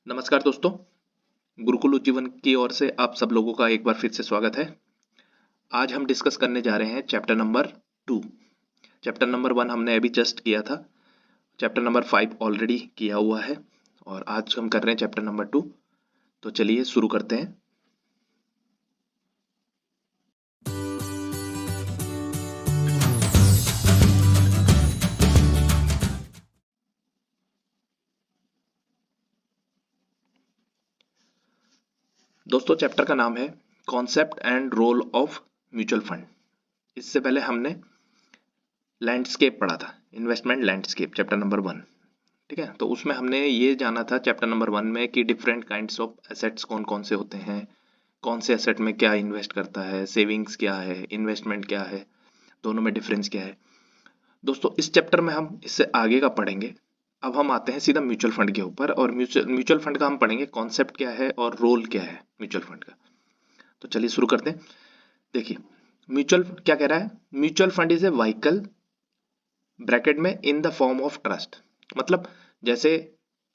नमस्कार दोस्तों, गुरुकुल उज्जीवन की ओर से आप सब लोगों का एक बार फिर से स्वागत है। आज हम डिस्कस करने जा रहे हैं चैप्टर नंबर 2। चैप्टर नंबर 1 हमने अभी जस्ट किया था। चैप्टर नंबर 5 ऑलरेडी किया हुआ है और आज हम कर रहे हैं चैप्टर नंबर 2। तो चलिए शुरू करते हैं। दोस्तों, चैप्टर का नाम है concept and role of mutual fund. इससे पहले हमने लैंडस्केप पढ़ा था, इन्वेस्टमेंट लैंडस्केप, चैप्टर नंबर 1। ठीक है, तो उसमें हमने ये जाना था चैप्टर नंबर 1 में कि डिफरेंट काइंड्स ऑफ एसेट्स कौन कौन से होते हैं, कौन से एसेट में क्या इन्वेस्ट करता है, सेविंग्स क्या है, इन्वेस्टमेंट क्या है, दोनों में डिफरेंस क्या है। दोस्तों, इस चैप्टर में हम इससे आगे का पढ़ेंगे। अब हम आते हैं सीधा म्यूचुअल फंड के ऊपर, और म्यूचुअल फंड का हम पढ़ेंगे कॉन्सेप्ट क्या है और रोल क्या है म्यूचुअल फंड का। तो चलिए शुरू करते हैं। देखिए, म्यूचुअल क्या कह रहा है, mutual fund is a vehicle bracket में in the form of trust. मतलब जैसे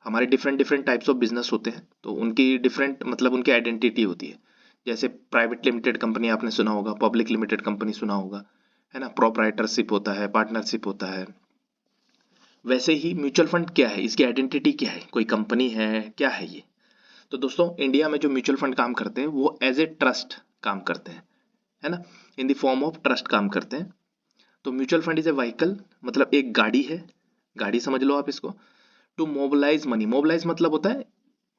हमारे different different types of business होते हैं, तो उनकी डिफरेंट मतलब उनकी आइडेंटिटी होती है। जैसे प्राइवेट लिमिटेड कंपनी आपने सुना होगा, पब्लिक लिमिटेड कंपनी सुना होगा, है ना, प्रोप्राइटरशिप होता है, पार्टनरशिप होता है। वैसे ही म्यूचुअल फंड क्या है, इसकी आइडेंटिटी क्या है, कोई कंपनी है, क्या है ये। तो दोस्तों, इंडिया में जो म्यूचुअल फंड काम करते हैं वो एज ए ट्रस्ट काम करते हैं, है ना, इन द फॉर्म ऑफ ट्रस्ट काम करते हैं। तो mutual fund is a vehicle, मतलब एक गाड़ी है, गाड़ी समझ लो आप इसको, टू मोबिलाइज मनी। मोबिलाइज मतलब होता है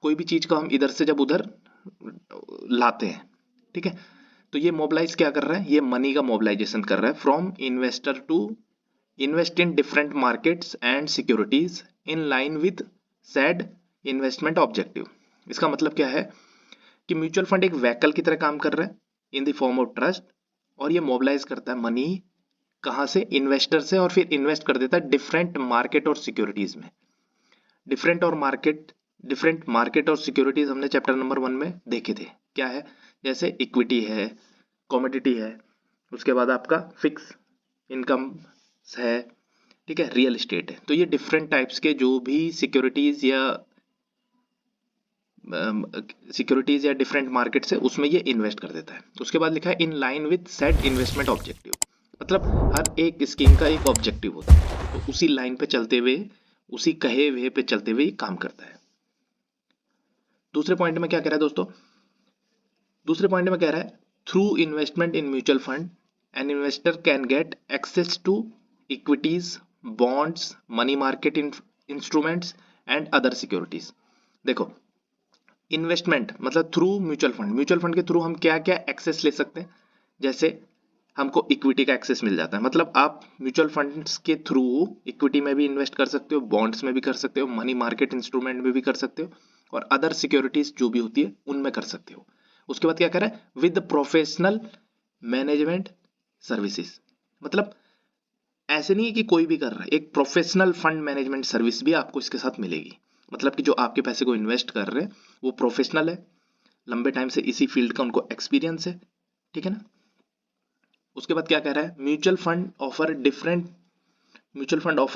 कोई भी चीज को हम इधर से जब उधर लाते हैं। ठीक है, तो ये मोबिलाइज क्या कर रहा है, ये मनी का मोबिलाइजेशन कर रहा है from investor to invest in different markets and securities in line with said investment objective. इसका मतलब क्या है कि म्यूचुअल फंड एक व्हीकल की तरह काम कर रहा है इन द फॉर्म ऑफ ट्रस्ट, और ये मोबिलाइज करता है मनी कहाँ से, इन्वेस्टर से, और फिर इन्वेस्ट कर देता है डिफरेंट मार्केट और सिक्योरिटीज में। डिफरेंट मार्केट और सिक्योरिटीज हमने चैप्टर नंबर 1 में देखे थे, क्या है, जैसे इक्विटी है, कमोडिटी है, उसके बाद आपका फिक्स इनकम है, ठीक है, रियल एस्टेट है। तो ये डिफरेंट टाइप्स के जो भी सिक्योरिटीज या डिफरेंट मार्केट से उसमें ये इन्वेस्ट कर देता है। उसके बाद लिखा है इन line with set investment objective, मतलब हर एक स्कीम का एक ऑब्जेक्टिव होता है, तो उसी लाइन पे चलते हुए, उसी कहे वे पे चलते हुए काम करता है। दूसरे पॉइंट में क्या कह रहा है दोस्तों, दूसरे पॉइंट में कह रहा है through investment in mutual fund an investor can get access to equities, bonds, money market instruments and other securities. देखो, इन्वेस्टमेंट मतलब through mutual fund, mutual fund के थ्रू हम क्या क्या एक्सेस ले सकते हैं। जैसे हमको इक्विटी का एक्सेस मिल जाता है, मतलब आप म्यूचुअल फंड्स के थ्रू इक्विटी में भी इन्वेस्ट कर सकते हो, बॉन्ड्स में भी कर सकते हो, मनी मार्केट इंस्ट्रूमेंट में भी कर सकते हो, और अदर सिक्योरिटीज जो भी होती है उनमें कर सकते हो। उसके बाद क्या कर रहा है, विद प्रोफेशनल मैनेजमेंट सर्विसेज। मतलब ऐसे नहीं है कि कोई भी कर रहा है, एक प्रोफेशनल फंड मैनेजमेंट सर्विस भी आपको इसके साथ मिलेगी। मतलब कि जो आपके पैसे को इन्वेस्ट कर रहे हैं वो प्रोफेशनल है, लंबे टाइम से इसी फील्ड का उनको एक्सपीरियंस है, ठीक है ना। उसके बाद क्या कह रहा है, mutual fund offer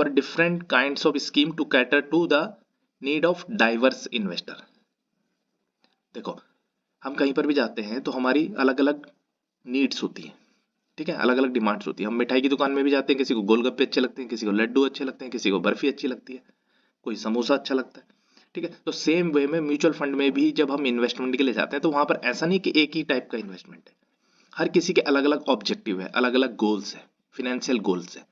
different kinds of scheme to cater to the need of diverse investor. देखो, हम कहीं पर भी जाते हैं तो हमारी अलग अलग नीड्स होती हैं, ठीक है, अलग अलग डिमांड्स होती है। हम मिठाई की दुकान में भी जाते हैं, किसी को गोलगप्पे अच्छे लगते हैं, किसी को लड्डू अच्छे लगते हैं, किसी को बर्फी अच्छी लगती है, कोई समोसा अच्छा लगता है, ठीक है। तो सेम वे में म्यूचुअल फंड में भी जब हम इन्वेस्टमेंट के लिए जाते हैं तो वहां पर ऐसा नहीं कि एक ही टाइप का इन्वेस्टमेंट है, हर किसी के अलग अलग ऑब्जेक्टिव है, अलग अलग गोल्स है, फिनेंशियल गोल्स है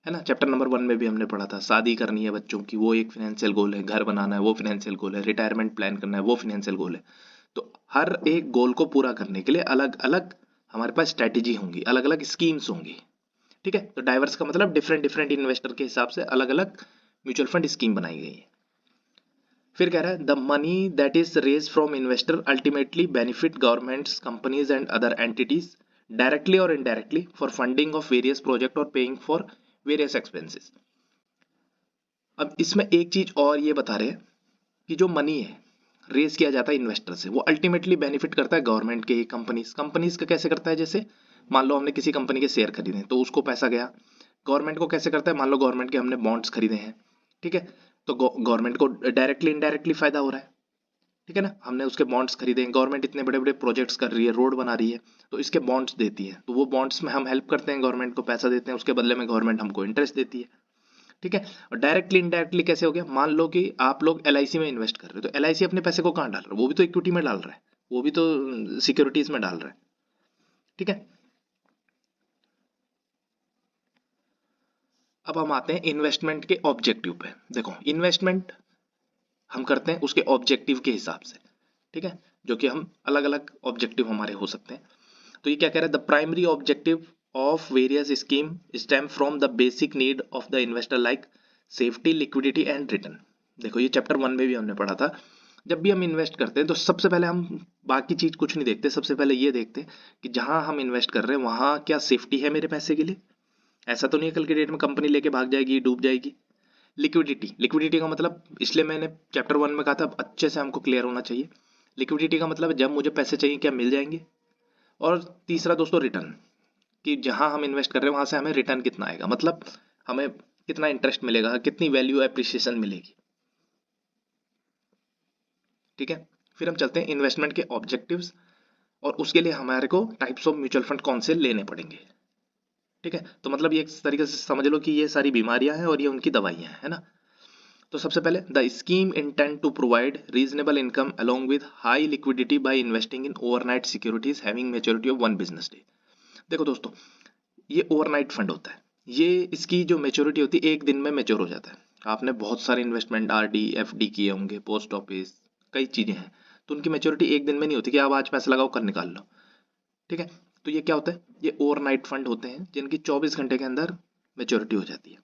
ना। चैप्टर नंबर 1 में भी हमने पढ़ा था, शादी करनी है बच्चों की, वो एक फिनेंशियल गोल है, घर बनाना है वो फिनेंशियल गोल है, रिटायरमेंट प्लान करना है वो फिनेंशियल गोल है। तो हर एक गोल को पूरा करने के लिए अलग अलग हमारे पास स्ट्रेटेजी होंगी, अलग अलग स्कीम्स होंगी, ठीक है। तो डाइवर्स का मतलब डिफरेंट डिफरेंट इन्वेस्टर के हिसाब से अलग अलग म्यूचुअल फंड स्कीम बनाई गई है। फिर कह रहा है the money that is raise from investor ultimately benefit governments, companies and other entities directly और indirectly for funding of various project और पेइंग फॉर वेरियस एक्सपेंसेस। अब इसमें एक चीज और ये बता रहे हैं कि जो मनी है रेज किया जाता है इन्वेस्टर से, वो अल्टीमेटली बेनिफिट करता है गवर्नमेंट के, कंपनीज का कैसे करता है, जैसे मान लो हमने किसी कंपनी के शेयर खरीदे तो उसको पैसा गया। गवर्नमेंट को कैसे करता है, मान लो गवर्नमेंट के हमने बॉन्ड्स खरीदे हैं, ठीक है, तो गवर्नमेंट को डायरेक्टली इनडायरेक्टली फायदा हो रहा है। ठीक है ना, हमने उसके बॉन्ड्स खरीदे हैं, गवर्नमेंट इतने बड़े बड़े प्रोजेक्ट्स कर रही है, रोड बना रही है, तो इसके बॉन्ड्स देती है, तो वो बॉन्ड्स में हम हेल्प करते हैं, गवर्नमेंट को पैसा देते हैं, उसके बदले में गवर्नमेंट हमको इंटरेस्ट देती है। ठीक है, और डायरेक्टली इनडायरेक्टली कैसे हो गया, मान लो कि आप लोग LIC में इन्वेस्ट कर रहे हो, तो LIC अपने पैसे को कहाँ डाल रहा है, वो भी तो इक्विटी में डाल रहा है, वो भी तो सिक्योरिटीज में डाल रहा है। ठीक है, अब हम आते हैं इन्वेस्टमेंट के ऑब्जेक्टिव पे। देखो, इन्वेस्टमेंट हम करते हैं उसके ऑब्जेक्टिव के हिसाब से, ठीक है, जो कि हम अलग अलग ऑब्जेक्टिव हमारे हो सकते हैं। तो ये क्या कह रहा है, the primary objective of various scheme stem from the basic need of the investor like safety, liquidity and return. देखो, ये चैप्टर 1 में भी हमने पढ़ा था। जब भी हम इन्वेस्ट करते हैं तो सबसे पहले हम बाकी चीज कुछ नहीं देखते, सबसे पहले ये देखते हैं कि जहां हम इन्वेस्ट कर रहे हैं वहां क्या सेफ्टी है मेरे पैसे के लिए। ऐसा तो नहीं है कल के डेट में कंपनी लेके भाग जाएगी, डूब जाएगी। लिक्विडिटी, लिक्विडिटी का मतलब, इसलिए मैंने चैप्टर 1 में कहा था अच्छे से हमको क्लियर होना चाहिए। लिक्विडिटी का मतलब है जब मुझे पैसे चाहिए क्या मिल जाएंगे। और तीसरा दोस्तों रिटर्न, कि जहां हम इन्वेस्ट कर रहे हैं वहां से हमें रिटर्न कितना आएगा, मतलब हमें कितना इंटरेस्ट मिलेगा, कितनी वैल्यू एप्रिसिएशन मिलेगी। ठीक है, फिर हम चलते हैं इन्वेस्टमेंट के ऑब्जेक्टिव्स, और उसके लिए हमारे को टाइप्स ऑफ म्यूचुअल फंड कौन से लेने पड़ेंगे। ठीक है, तो मतलब ये एक तरीके से समझ लो कि ये सारी बीमारियां हैं और ये उनकी दवाइयां हैं, है ना। तो सबसे पहले, the scheme intend to provide reasonable income along with high liquidity by investing in overnight securities having maturity of 1 business day. देखो दोस्तों, ये ओवरनाइट फंड होता है, ये इसकी जो मेच्योरिटी होती है 1 दिन में मेच्योर हो जाता है। आपने बहुत सारे इन्वेस्टमेंट RD FD किए होंगे, पोस्ट ऑफिस, कई चीजें हैं, तो उनकी मेच्योरिटी 1 दिन में नहीं होती कि आप आज पैसा लगाओ कर निकाल लो। ठीक है, तो ये क्या होता है, ये ओवरनाइट फंड होते हैं जिनकी 24 घंटे के अंदर मेच्योरिटी हो जाती है।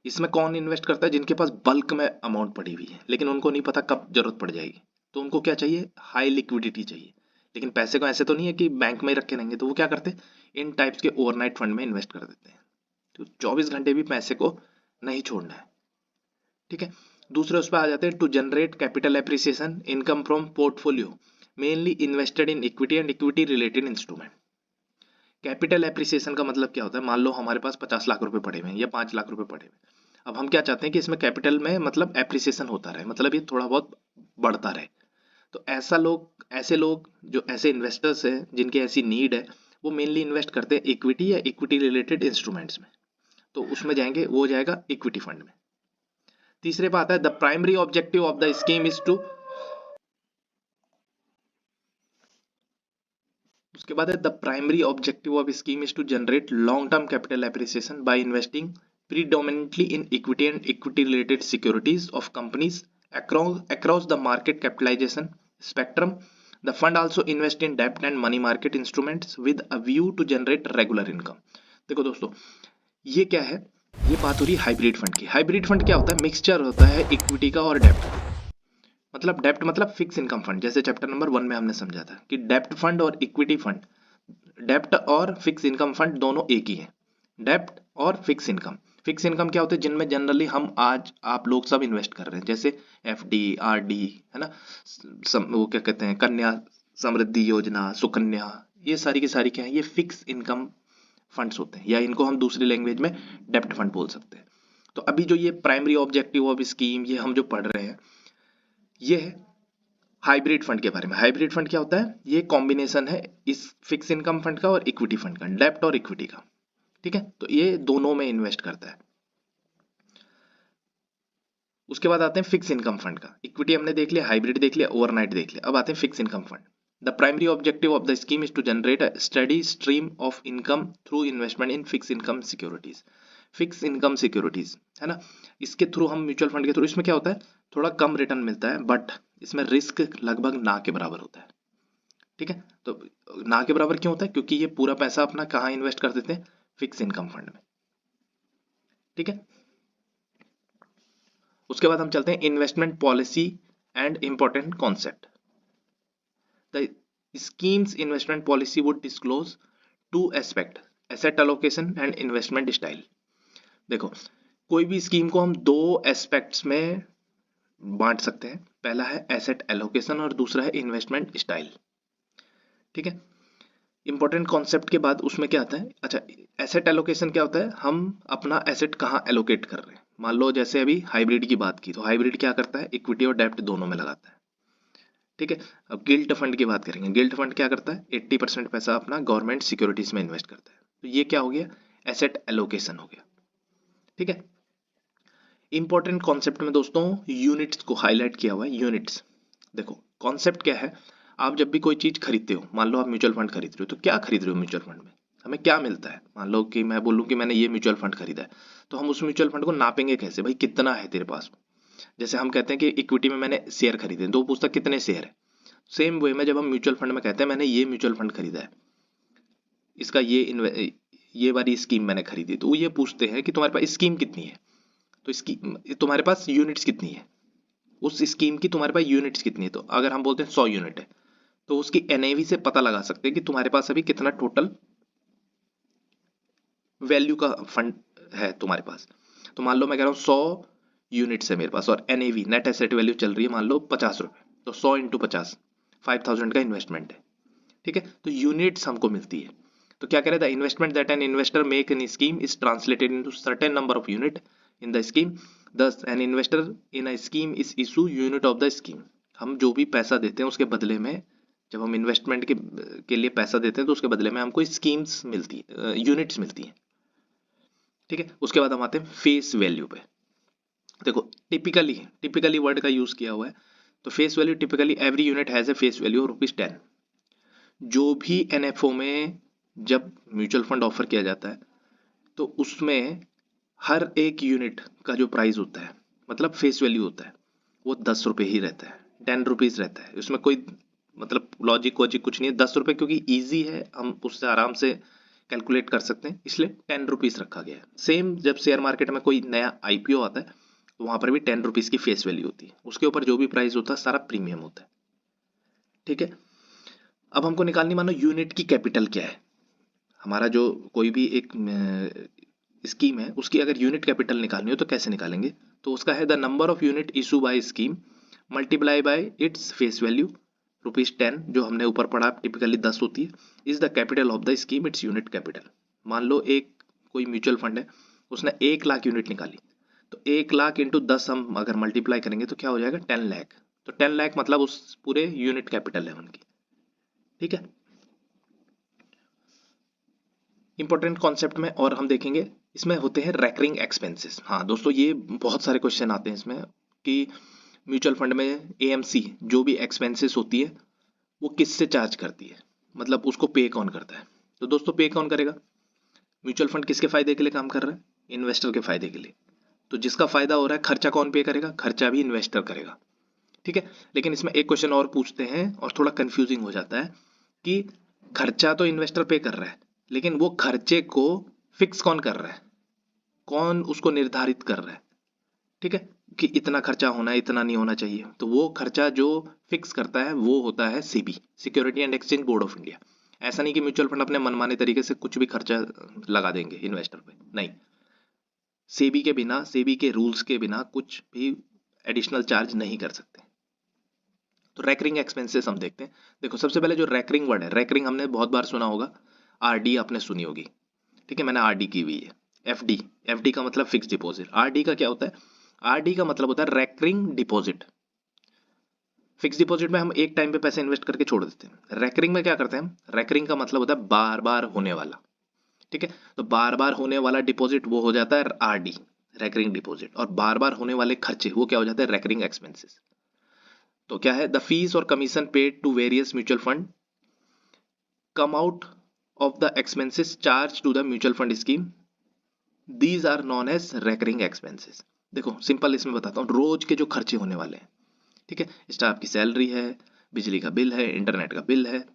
इसमें कौन इन्वेस्ट करता है, जिनके पास बल्क में अमाउंट पड़ी हुई है लेकिन उनको नहीं पता कब जरूरत पड़ जाएगी, तो उनको क्या चाहिए, हाई लिक्विडिटी चाहिए। लेकिन पैसे को ऐसे तो नहीं है कि बैंक में ही रखे रहेंगे, तो वो क्या करते हैं, इन टाइप्स के ओवरनाइट फंड में इन्वेस्ट कर देते हैं, तो 24 घंटे भी पैसे को नहीं छोड़ना है। ठीक है, दूसरे उस पर आ जाते हैं, to generate capital appreciation income from portfolio mainly invested in equity and equity related instrument. Capital appreciation का मतलब क्या होता है, मान लो हमारे पास 50 लाख रुपए पड़े हुए हैं या 5 लाख रुपए पड़े हुए हैं, अब हम क्या चाहते हैं कि इसमें कैपिटल में मतलब एप्रिसिएशन होता रहे, मतलब ये थोड़ा बहुत बढ़ता रहे। तो ऐसे लोग जो ऐसे इन्वेस्टर्स हैं जिनकी ऐसी नीड है, वो मेनली इन्वेस्ट करते हैं इक्विटी या इक्विटी रिलेटेड इंस्ट्रूमेंट्स में, तो उसमें जाएंगे, वो जाएगा इक्विटी फंड में। तीसरे पे आता है, the primary objective of the scheme is to, उसके बाद है, the primary objective of scheme is to generate long term capital appreciation by investing predominantly in equity and equity related securities of companies across the market capitalization spectrum. The fund also invest in debt and money market instruments with a view to generate regular income. देखो दोस्तों, ये क्या है, ये बात हो रही है हाइब्रिड फंड की। हाइब्रिड फंड क्या होता है, मिक्सचर होता है इक्विटी का और डेप्ट का। मतलब डेप्ट मतलब फिक्स इनकम फंड, जैसे चैप्टर नंबर 1 में हमने समझा था कि डेप्ट फंड और इक्विटी फंड, डेप्ट और फिक्स इनकम फंड दोनों एक ही है। डेप्ट और फिक्स इनकम, फिक्स इनकम क्या होते हैं, जिनमें जनरली हम आज आप लोग सब इन्वेस्ट कर रहे हैं, जैसे FD RD, है ना, वो क्या कहते हैं, कन्या समृद्धि योजना, सुकन्या, ये सारी की सारी क्या है, ये फिक्स इनकम फंड्स होते हैं, या इनको हम दूसरी लैंग्वेज में डेप्ट फंड बोल सकते हैं। तो अभी जो ये प्राइमरी ऑब्जेक्टिव ऑफ स्कीम ये हम जो पढ़ रहे हैं, ये है हाइब्रिड फंड के बारे में। हाइब्रिड फंड क्या होता है, ये कॉम्बिनेशन है इस फिक्स इनकम फंड का और इक्विटी फंड का, डेप्ट और इक्विटी का। ठीक है, तो ये दोनों में इन्वेस्ट करता है। उसके बाद आते हैं फिक्स इनकम फंड का। इक्विटी हमने देख लिया, हाइब्रिड देख लिया, ओवरनाइट देख लिया, अब आते हैं fix income fund. The primary objective of the scheme is to generate a steady stream of income through investment in fix income securities. Fix income securities, है ना, इसके थ्रू हम म्यूचुअल फंड के थ्रू, इसमें क्या होता है, थोड़ा कम रिटर्न मिलता है, बट इसमें रिस्क लगभग ना के बराबर होता है। ठीक है, तो ना के बराबर क्यों होता है, क्योंकि ये पूरा पैसा अपना कहाँ इन्वेस्ट कर देते हैं, फिक्स इनकम फंड में। ठीक है, उसके बाद हम चलते हैं investment policy and important concept. The schemes investment policy would disclose 2 aspect, asset allocation and investment style. देखो, कोई भी स्कीम को हम 2 एस्पेक्ट्स में बांट सकते हैं, पहला है एसेट एलोकेशन और दूसरा है इन्वेस्टमेंट स्टाइल। ठीक है, इंपॉर्टेंट कॉन्सेप्ट के बाद उसमें क्या आता है, अच्छा, एसेट एलोकेशन क्या होता है, हम अपना एसेट कहाँ एलोकेट कर रहे हैं। मान लो जैसे अभी हाइब्रिड की बात की, तो हाइब्रिड क्या करता है, इक्विटी और डेप्ट दोनों में लगाता है। ठीक है। अब गिल्ट फंड की बात करेंगे। गिल्ट फंड क्या करता है, 80% पैसा अपना गवर्नमेंट सिक्योरिटीज में इन्वेस्ट करता है। तो ये क्या हो गया, एसेट एलोकेशन हो गया। ठीक है। इंपॉर्टेंट कॉन्सेप्ट में दोस्तों यूनिट्स को हाईलाइट किया हुआ है। यूनिट्स देखो, कॉन्सेप्ट क्या है, आप जब भी कोई चीज खरीदते हो, मान लो आप म्यूचुअल फंड खरीद रहे हो, तो क्या खरीद रहे हो म्यूचुअल फंड में, हमें क्या मिलता है। मान लो कि मैं बोलूं कि मैंने ये म्यूचुअल फंड खरीदा है, तो हम उस म्यूचुअल फंड को नापेंगे कैसे, भाई कितना है तेरे पास। जैसे हम कहते हैं कि इक्विटी में मैंने शेयर खरीदे, तो वो पूछता कितने शेयर है। सेम वे में जब हम म्यूचुअल फंड में कहते हैं मैंने ये म्यूचुअल फंड खरीदा है, इसका ये वाली स्कीम मैंने खरीदी, तो वो ये पूछते हैं कि तुम्हारे पास स्कीम कितनी है, तो इसकी तुम्हारे पास यूनिट्स कितनी है, उस स्कीम की तुम्हारे पास यूनिट्स कितनी है। तो अगर हम बोलते हैं 100 यूनिट है, तो उसकी एनएवी से पता लगा सकते हैं कि तुम्हारे पास अभी कितना टोटल वैल्यू का फंड है तुम्हारे पास। तो मान लो मैं कह रहा हूँ 100 यूनिट्स है मेरे पास, और एनएवी नेट एसेट वैल्यू चल रही है मान लो 50 रुपए, तो 100 इंटू 50, 5000 का इन्वेस्टमेंट है। ठीक है, तो यूनिट्स हमको मिलती है। तो क्या कह रहे थे, investment that an investor make in scheme is translated into certain number of unit in the scheme, thus an investor in a scheme is issue unit of the scheme. हम जो भी पैसा देते हैं उसके बदले में, जब हम इन्वेस्टमेंट के लिए पैसा देते हैं तो उसके बदले में हमको स्कीम्स मिलती है, यूनिट्स मिलती हैं। ठीक है, उसके बाद हम आते हैं फेस वैल्यू पे। देखो, टिपिकली वर्ड का यूज किया हुआ है। तो face value, typically every unit has a face value of ₹10। जो भी एनएफओ में जब म्यूचुअल फंड ऑफर किया जाता है, तो उसमें हर एक यूनिट का जो प्राइस होता है, मतलब फेस वैल्यू होता है, वो 10 रुपये ही रहता है, 10 रुपीज रहता है। उसमें कोई मतलब लॉजिक वॉजिक कुछ नहीं है। 10 रुपये क्योंकि ईजी है, हम उससे आराम से कैलकुलेट कर सकते हैं, इसलिए 10 रुपीज रखा गया है। सेम जब शेयर मार्केट में कोई नया आईपीओ आता है, तो वहां पर भी 10 रुपीज की फेस वैल्यू होती है, उसके ऊपर जो भी प्राइस होता है सारा प्रीमियम होता है। ठीक है, अब हमको निकालनी, मानो यूनिट की कैपिटल क्या है। हमारा जो कोई भी एक स्कीम है, उसकी अगर यूनिट कैपिटल निकालनी हो तो कैसे निकालेंगे, तो उसका है the number of unit issue bye scheme multiply by its face value ₹10, जो हमने ऊपर पढ़ा टिपिकली 10 होती है, is the capital of the scheme its unit capital. मान लो एक कोई म्यूचुअल फंड है, उसने 1 लाख यूनिट निकाली, तो 1 लाख इंटू 10 हम अगर मल्टीप्लाई करेंगे तो क्या हो जाएगा, 10 लाख। तो 10 लाख मतलब उस पूरे यूनिट कैपिटल है उनकी। ठीक है, इंपॉर्टेंट कॉन्सेप्ट में और हम देखेंगे, इसमें होते हैं रेकरिंग एक्सपेंसेस। हाँ दोस्तों, ये बहुत सारे क्वेश्चन आते हैं इसमें कि म्यूचुअल फंड में एएमसी जो भी एक्सपेंसेस होती है वो किससे चार्ज करती है, मतलब उसको पे कौन करता है। तो दोस्तों, पे कौन करेगा, म्यूचुअल फंड किसके फायदे के लिए काम कर रहा है, इन्वेस्टर के फायदे के लिए। तो जिसका फायदा हो रहा है, खर्चा कौन पे करेगा, खर्चा भी इन्वेस्टर करेगा। ठीक है, लेकिन इसमें एक क्वेश्चन और पूछते हैं और थोड़ा कंफ्यूजिंग हो जाता है कि खर्चा तो इन्वेस्टर पे कर रहा है, लेकिन वो खर्चे को फिक्स कौन कर रहा है, कौन उसको निर्धारित कर रहा है। ठीक है, कि इतना खर्चा होना है, इतना नहीं होना चाहिए। तो वो खर्चा जो फिक्स करता है वो होता है SEBI, security and exchange board of India. ऐसा नहीं कि म्यूचुअल फंड अपने मनमाने तरीके से कुछ भी खर्चा लगा देंगे इन्वेस्टर पे, नहीं। सेबी के बिना, सेबी के रूल्स के बिना कुछ भी एडिशनल चार्ज नहीं कर सकते। तो रैकरिंग एक्सपेंसेस हम देखते हैं। देखो, सबसे पहले जो रैकरिंग वर्ड है, रैकरिंग हमने बहुत बार सुना होगा, आरडी आपने सुनी होगी। ठीक है, मैंने आरडी की हुई है। एफडी, एफडी का मतलब फिक्स डिपॉजिट। आरडी का क्या होता है, आरडी का मतलब होता है रैकरिंग डिपॉजिट। फिक्स डिपॉजिट में हम एक टाइम पे पैसे इन्वेस्ट करके छोड़ देते हैं। रैकरिंग में क्या करते हैं हम, रैकरिंग का मतलब होता है बार बार होने वाला। ठीक है, तो बार बार होने वाला डिपॉजिट वो हो जाता है आरडी, रैकरिंग डिपॉजिट। और बार बार होने वाले खर्चे वो क्या हो जाते हैं, रैकरिंग एक्सपेंसेस। तो क्या है, द फीस और commission paid to various mutual fund come out of the expenses charged to the mutual fund scheme, these are known as recurring expenses। देखो सिंपल इसमें बताता हूँ, रोज के जो खर्चे होने वाले हैं, ठीक है, स्टाफ की सैलरी है, बिजली का बिल है, इंटरनेट का बिल है,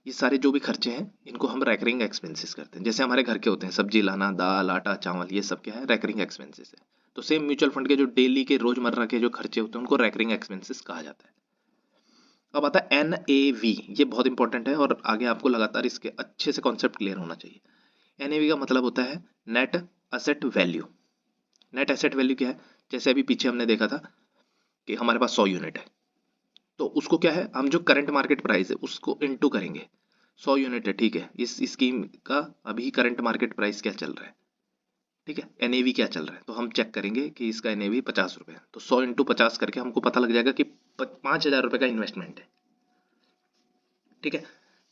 ये सारे जो भी खर्चे हैं इनको हम रैकरिंग एक्सपेंसेस करते हैं। जैसे हमारे घर के होते हैं, सब्जी लाना, दाल आटा चावल, ये सब क्या है, रैकरिंग एक्सपेंसेस है। तो सेम म्यूचुअल फंड के जो डेली के रोजमर्रा के जो खर्चे होते हैं उनको रैकरिंग एक्सपेंसेस कहा जाता है। अब आता है NAV, ये बहुत इंपॉर्टेंट है और आगे आपको लगातार इसके अच्छे से कॉन्सेप्ट क्लियर होना चाहिए। NAV का मतलब होता है net asset value. Net asset value क्या है, जैसे अभी पीछे हमने देखा था कि हमारे पास 100 यूनिट है, तो उसको क्या है, हम जो करंट मार्केट प्राइस है उसको इनटू करेंगे। 100 यूनिट है, ठीक है, इस स्कीम का अभी करंट मार्केट प्राइस क्या चल रहा है, ठीक है, NAV क्या चल रहा है, तो हम चेक करेंगे कि इसका NAV 50 रुपये है। तो 100 इंटू 50 करके हमको पता लग जाएगा कि 5,000 रुपये का इन्वेस्टमेंट है। ठीक है।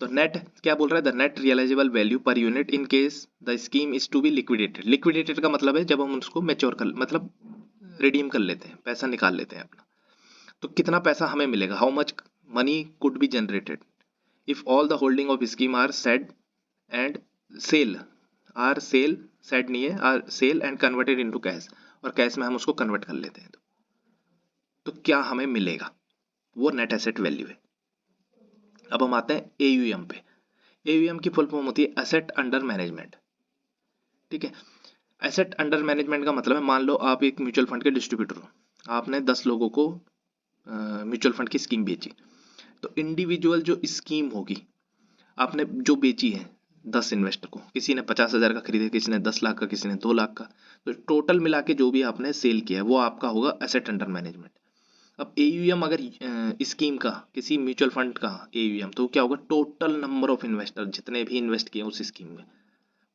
तो नेट क्या बोल रहा है, the net realisable value per unit in case the scheme is to be liquidated. Liquidated का मतलब है जब हम उसको मैच्योर कर, मतलब रिडीम कर लेते हैं, पैसा निकाल लेते हैं अपना, तो कितना पैसा हमें मिलेगा, how much money could be generated if all the holding of scheme are said and sell, are sell, said नहीं है, are sell and converted into cash, और कैश में हम उसको कन्वर्ट कर लेते हैं, तो क्या हमें मिलेगा, वो नेट एसेट वैल्यू है। अब हम आते हैं एयूएम पे। एयूएम की फुल फॉर्म होती है एसेट अंडर मैनेजमेंट। ठीक है, एसेट अंडर मैनेजमेंट का मतलब है, मान लो आप एक म्यूचुअल फंड के डिस्ट्रीब्यूटर हो, आपने 10 लोगों को म्यूचुअल फंड की स्कीम बेची, तो इंडिविजुअल जो स्कीम होगी आपने जो बेची है 10 इन्वेस्टर को, किसी ने 50,000 का खरीदा, किसी ने 10 लाख का, किसी ने 2 लाख का, तो टोटल मिला के जो भी आपने सेल किया है वो आपका होगा एसेट अंडर मैनेजमेंट। अब एयूएम अगर स्कीम का, किसी म्यूचुअल फंड का एयूएम, तो क्या होगा, टोटल नंबर ऑफ इन्वेस्टर जितने भी इन्वेस्ट किए उस स्कीम में,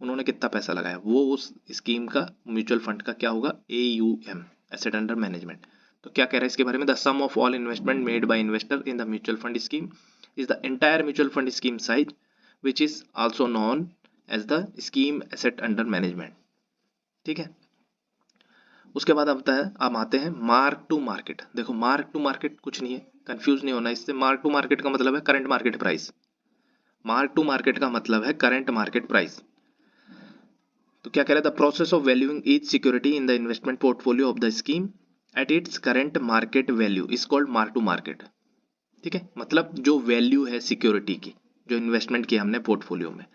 उन्होंने कितना पैसा लगाया, वो उस स्कीम का, म्यूचुअल फंड का क्या होगा, एयूएम, एसेट अंडर मैनेजमेंट। तो क्या कह रहा है इसके बारे में, the sum of all investment made by investor in the mutual fund scheme is the entire mutual fund scheme size which is also known as the scheme asset under management. ठीक है, उसके बाद आता है, अब आते हैं मार्क टू मार्केट। देखो मार्क टू मार्केट कुछ नहीं है, कंफ्यूज नहीं होना इससे। मार्क टू मार्केट का मतलब है current market price. Mark to market का मतलब है करंट मार्केट प्राइस। तो क्या कह रहा है, the process of valuing each security in the investment portfolio of the scheme at its current market value is called mark to market. ठीक है, मतलब जो वैल्यू है सिक्योरिटी की, जो इन्वेस्टमेंट की हमने पोर्टफोलियो में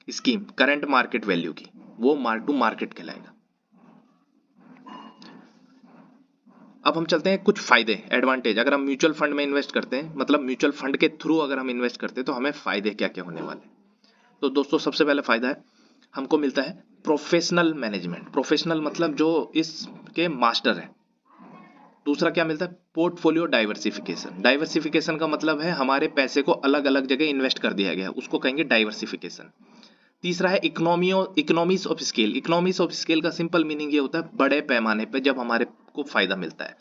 स्कीम करंट मार्केट वैल्यू की, वो मार्क टू मार्केट कहलाएगा। अब हम चलते हैं कुछ फायदे, एडवांटेज, अगर हम म्यूचुअल फंड में इन्वेस्ट करते हैं, मतलब म्यूचुअल फंड के थ्रू अगर हम इन्वेस्ट करते हैं तो हमें फायदे क्या क्या होने वाले। तो दोस्तों सबसे पहला फायदा है, हमको मिलता है प्रोफेशनल मैनेजमेंट। प्रोफेशनल मतलब जो इसके मास्टर है। दूसरा क्या मिलता है, पोर्टफोलियो डाइवर्सिफिकेशन। डाइवर्सिफिकेशन का मतलब है हमारे पैसे को अलग अलग जगह इन्वेस्ट कर दिया गया, उसको कहेंगे डाइवर्सिफिकेशन। तीसरा है economies of scale. Economies of scale का सिंपल मीनिंग ये होता है बड़े पैमाने पे जब हमारे को फायदा मिलता है।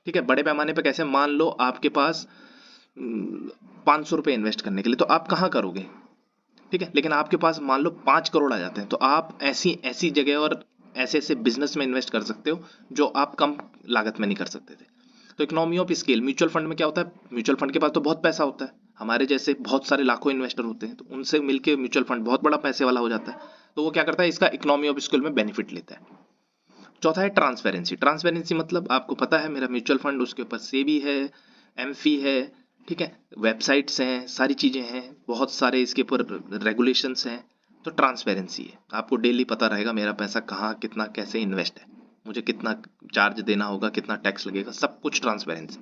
ठीक है, बड़े पैमाने पे कैसे, मान लो आपके पास 500 रुपये इन्वेस्ट करने के लिए, तो आप कहाँ करोगे, ठीक है, लेकिन आपके पास मान लो 5 करोड़ आ जाते हैं, तो आप ऐसी ऐसी जगह और ऐसे ऐसे बिजनेस में इन्वेस्ट कर सकते हो जो आप कम लागत में नहीं कर सकते थे। तो economy of scale, mutual fund में क्या होता है, म्यूचुअल फंड के पास तो बहुत पैसा होता है, हमारे जैसे बहुत सारे लाखों इन्वेस्टर होते हैं, तो उनसे मिलके म्यूचुअल फंड बहुत बड़ा पैसे वाला हो जाता है, तो वो क्या करता है, इसका इकोनॉमी ऑफ स्केल में बेनिफिट लेता है। चौथा है ट्रांसपेरेंसी। ट्रांसपेरेंसी मतलब आपको पता है मेरा म्यूचुअल फंड, उसके ऊपर सेबी है, एमफी है, ठीक है, वेबसाइट्स हैं, सारी चीज़ें हैं, बहुत सारे इसके ऊपर रेगुलेशंस हैं, तो ट्रांसपेरेंसी है, आपको डेली पता रहेगा मेरा पैसा कहाँ कितना कैसे इन्वेस्ट है, मुझे कितना चार्ज देना होगा, कितना टैक्स लगेगा, सब कुछ ट्रांसपेरेंसी।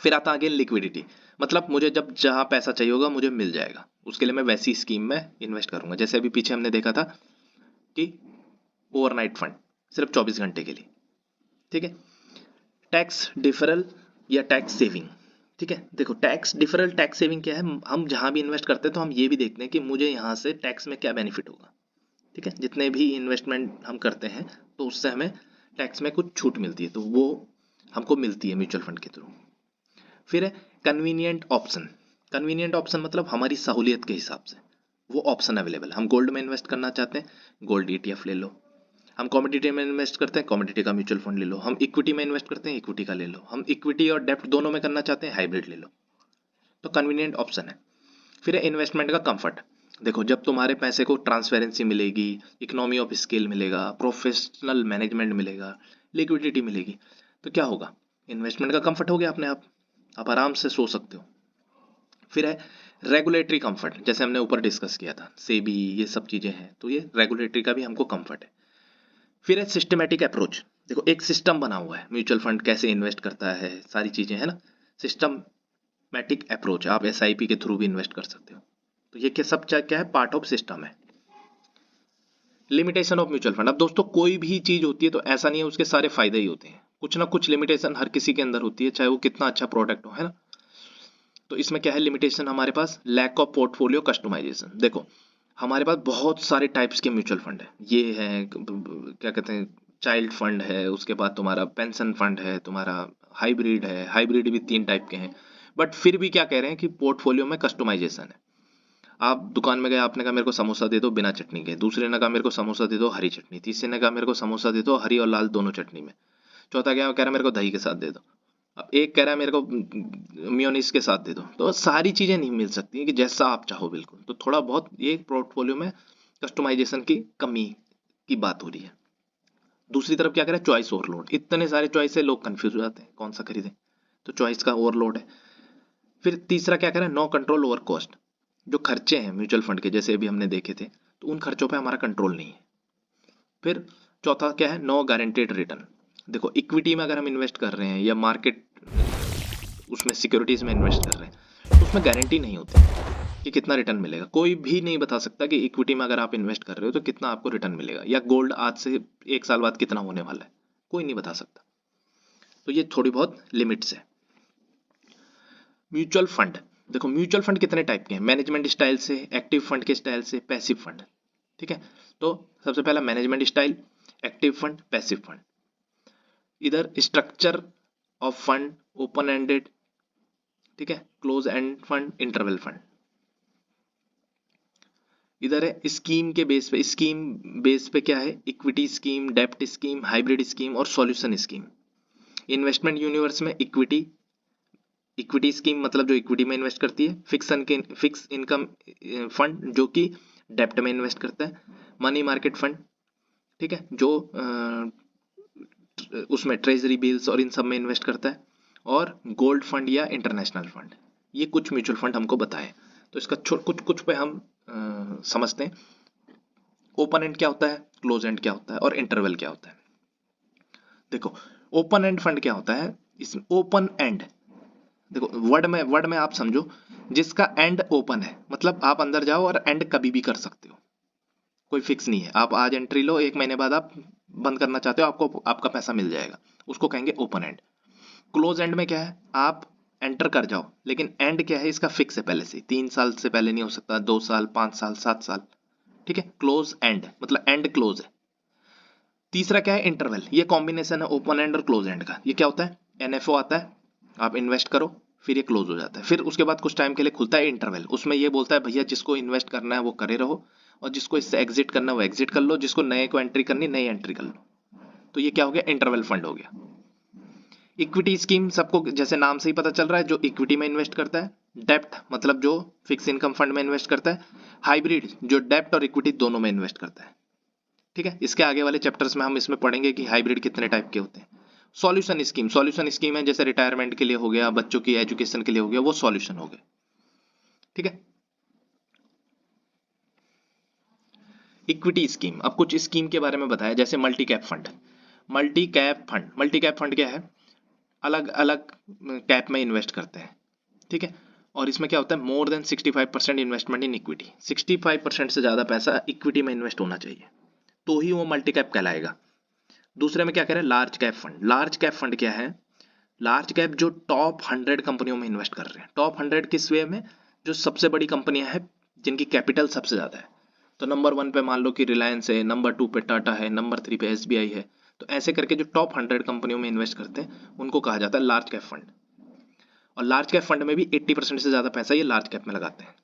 फिर आता आगे लिक्विडिटी, मतलब मुझे जब जहाँ पैसा चाहिए होगा मुझे मिल जाएगा, उसके लिए मैं वैसी स्कीम में इन्वेस्ट करूंगा। जैसे अभी पीछे हमने देखा था कि ओवरनाइट फंड सिर्फ 24 घंटे के लिए। ठीक है, टैक्स डिफरल या टैक्स सेविंग। ठीक है, देखो टैक्स डिफरल टैक्स सेविंग क्या है, हम जहां भी इन्वेस्ट करते हैं तो हम ये भी देखते हैं कि मुझे यहाँ से टैक्स में क्या बेनिफिट होगा। ठीक है, जितने भी इन्वेस्टमेंट हम करते हैं तो उससे हमें टैक्स में कुछ छूट मिलती है, तो वो हमको मिलती है म्यूचुअल फंड के थ्रू। फिर है कन्वीनियंट ऑप्शन। कन्वीनियंट ऑप्शन मतलब हमारी सहूलियत के हिसाब से वो ऑप्शन अवेलेबल। हम गोल्ड में इन्वेस्ट करना चाहते हैं, गोल्ड ETF ले लो। हम कमोडिटी में इन्वेस्ट करते हैं, कमोडिटी का म्यूचुअल फंड ले लो। हम इक्विटी में इन्वेस्ट करते हैं, इक्विटी का ले लो। हम इक्विटी और डेप्ट दोनों में करना चाहते हैं, हाइब्रिड ले लो। तो कन्वीनियंट ऑप्शन है। फिर है इन्वेस्टमेंट का कंफर्ट। देखो जब तुम्हारे पैसे को ट्रांसपेरेंसी मिलेगी, इकोनॉमी ऑफ स्केल मिलेगा, प्रोफेशनल मैनेजमेंट मिलेगा, लिक्विडिटी मिलेगी, तो क्या होगा, इन्वेस्टमेंट का कंफर्ट हो गया अपने आप आराम से सो सकते हो। फिर है रेगुलेटरी कंफर्ट, जैसे हमने ऊपर डिस्कस किया था, सेबी, ये सब चीजें हैं, तो ये रेगुलेटरी का भी हमको कंफर्ट है। फिर है सिस्टमेटिक अप्रोच। देखो एक सिस्टम बना हुआ है, म्यूचुअल फंड कैसे इन्वेस्ट करता है, सारी चीजें है ना, सिस्टमेटिक अप्रोच। आप SIP के थ्रू भी इन्वेस्ट कर सकते हो, तो ये क्या सब क्या है, पार्ट ऑफ सिस्टम है। Limitation of mutual fund. अब दोस्तों कोई भी चीज होती है तो ऐसा नहीं है उसके सारे फायदे ही होते हैं, कुछ ना कुछ लिमिटेशन हर किसी के अंदर होती है, चाहे वो कितना अच्छा प्रोडक्ट हो, है ना। तो इसमें क्या है लिमिटेशन हमारे पास, लैक ऑफ पोर्टफोलियो कस्टमाइजेशन। देखो हमारे पास बहुत सारे टाइप्स के म्यूचुअल फंड है, ये है क्या कहते हैं, चाइल्ड फंड है, उसके बाद तुम्हारा पेंशन फंड है, तुम्हारा हाइब्रिड है, हाइब्रिड भी 3 टाइप के हैं, बट फिर भी क्या कह रहे हैं कि पोर्टफोलियो में कस्टमाइजेशन है। आप दुकान में गए, आपने कहा मेरे को समोसा दे दो बिना चटनी के, दूसरे ने कहा मेरे को समोसा दे दो हरी चटनी, तीसरे ने कहा मेरे को समोसा दे दो हरी और लाल दोनों चटनी में, चौथा क्या कह रहा है मेरे को दही के साथ दे दो, अब एक कह रहा है मेरे को मियोनीज के साथ दे दो। तो सारी चीजें नहीं मिल सकती कि जैसा आप चाहो बिल्कुल, तो थोड़ा बहुत ये पोर्टफोलियो में कस्टमाइजेशन की कमी की बात हो रही है। दूसरी तरफ क्या करें, चॉइस ओवरलोड, इतने सारे चॉइस है लोग कंफ्यूज हो जाते हैं कौन सा खरीदें, तो चॉइस का ओवरलोड है। फिर तीसरा क्या करें, नो कंट्रोल ओवर कॉस्ट, जो खर्चे हैं म्यूचुअल फंड के जैसे अभी हमने देखे थे, तो उन खर्चों पे हमारा कंट्रोल नहीं है। फिर चौथा क्या है, नो गारंटेड रिटर्न। देखो इक्विटी में अगर हम इन्वेस्ट कर रहे हैं या मार्केट उसमें सिक्योरिटीज में इन्वेस्ट कर रहे हैं, तो उसमें गारंटी नहीं होती कि कितना रिटर्न मिलेगा। कोई भी नहीं बता सकता कि इक्विटी में अगर आप इन्वेस्ट कर रहे हो तो कितना आपको रिटर्न मिलेगा, या गोल्ड आज से 1 साल बाद कितना होने वाला है, कोई नहीं बता सकता। तो ये थोड़ी बहुत लिमिट्स है। म्यूचुअल फंड, देखो म्यूचुअल फंड कितने टाइप के हैं, मैनेजमेंट स्टाइल से, एक्टिव फंड के स्टाइल से, पैसिव फंड। ठीक है, तो सबसे पहला management style, active fund, passive fund. इधर structure of fund, open ended, ठीक है, close end fund, interval fund. इधर है स्कीम के बेस पे, स्कीम बेस पे क्या है, इक्विटी स्कीम, डेप्ट स्कीम, हाइब्रिड स्कीम और सॉल्यूशन स्कीम। इन्वेस्टमेंट यूनिवर्स में इक्विटी, इक्विटी स्कीम मतलब जो इक्विटी में इन्वेस्ट करती है, फिक्स इनकम फंड जो कि डेप्ट में इन्वेस्ट करता है, मनी मार्केट फंड, ठीक है, जो उसमें ट्रेजरी बिल्स और इन सब में इन्वेस्ट करता है, और गोल्ड फंड या इंटरनेशनल फंड। ये कुछ म्यूचुअल फंड हमको बताए, तो इसका कुछ कुछ पे हम समझते हैं। ओपन एंड क्या होता है, क्लोज एंड क्या होता है, और इंटरवल क्या होता है। देखो ओपन एंड फंड क्या होता है, इसमें ओपन एंड, देखो वर्ड में आप समझो, जिसका एंड ओपन है, मतलब आप अंदर जाओ और एंड कभी भी कर सकते हो, कोई फिक्स नहीं है। आप आज एंट्री लो, 1 महीने बाद आप बंद करना चाहते हो, आपको आपका पैसा मिल जाएगा, उसको कहेंगे ओपन एंड। क्लोज एंड में क्या है, आप एंटर कर जाओ, लेकिन एंड क्या है इसका फिक्स है पहले से, 3 साल से पहले नहीं हो सकता, 2 साल, 5 साल, 7 साल, ठीक है, क्लोज एंड मतलब एंड क्लोज है। तीसरा क्या है, इंटरवल, ये कॉम्बिनेशन है ओपन एंड और क्लोज एंड का। ये क्या होता है, एनएफओ आता है, आप इन्वेस्ट करो, फिर ये क्लोज हो जाता है, फिर उसके बाद कुछ टाइम के लिए खुलता है इंटरवल, उसमें ये बोलता है भैया जिसको इन्वेस्ट करना है वो करे रहो, और जिसको इससे एग्जिट करना है वो एग्जिट कर लो, जिसको नए को एंट्री करनी नई एंट्री कर लो। तो ये क्या हो गया, इंटरवल फंड हो गया। इक्विटी स्कीम सबको जैसे नाम से ही पता चल रहा है, जो इक्विटी में इन्वेस्ट करता है। डेप्ट मतलब जो फिक्स इनकम फंड में इन्वेस्ट करता है। हाइब्रिड जो डेप्ट और इक्विटी दोनों में इन्वेस्ट करता है। ठीक है, इसके आगे वाले चैप्टर्स में हम इसमें पढ़ेंगे कि हाइब्रिड कितने टाइप के होते हैं। सॉल्यूशन स्कीम है, जैसे रिटायरमेंट के लिए हो गया, बच्चों की एजुकेशन के लिए हो गया, वो सॉल्यूशन हो गए। ठीक है, इक्विटी स्कीम, अब कुछ स्कीम के बारे में बताया, जैसे multi cap fund. Multi cap fund क्या है, अलग अलग कैप में इन्वेस्ट करते हैं। ठीक है, और इसमें क्या होता है, more than 65% investment in equity, 65% से ज्यादा पैसा इक्विटी में इन्वेस्ट होना चाहिए, तो ही वो मल्टी कैप कहलाएगा। दूसरे में क्या कह रहे हैं, large cap fund. Large cap fund क्या है, लार्ज कैप जो टॉप 100 कंपनियों में इन्वेस्ट कर रहे हैं। टॉप 100 किस वे में, जो सबसे बड़ी कंपनियां हैं जिनकी कैपिटल सबसे ज्यादा है। तो नंबर 1 पे मान लो कि रिलायंस है, नंबर 2 पे टाटा है, नंबर 3 पे एसबीआई है। तो ऐसे करके जो टॉप 100 कंपनियों में इन्वेस्ट करते हैं उनको कहा जाता है लार्ज कैप फंड। और लार्ज कैप फंड में भी 80% से ज्यादा पैसा ये लार्ज कैप में लगाते हैं।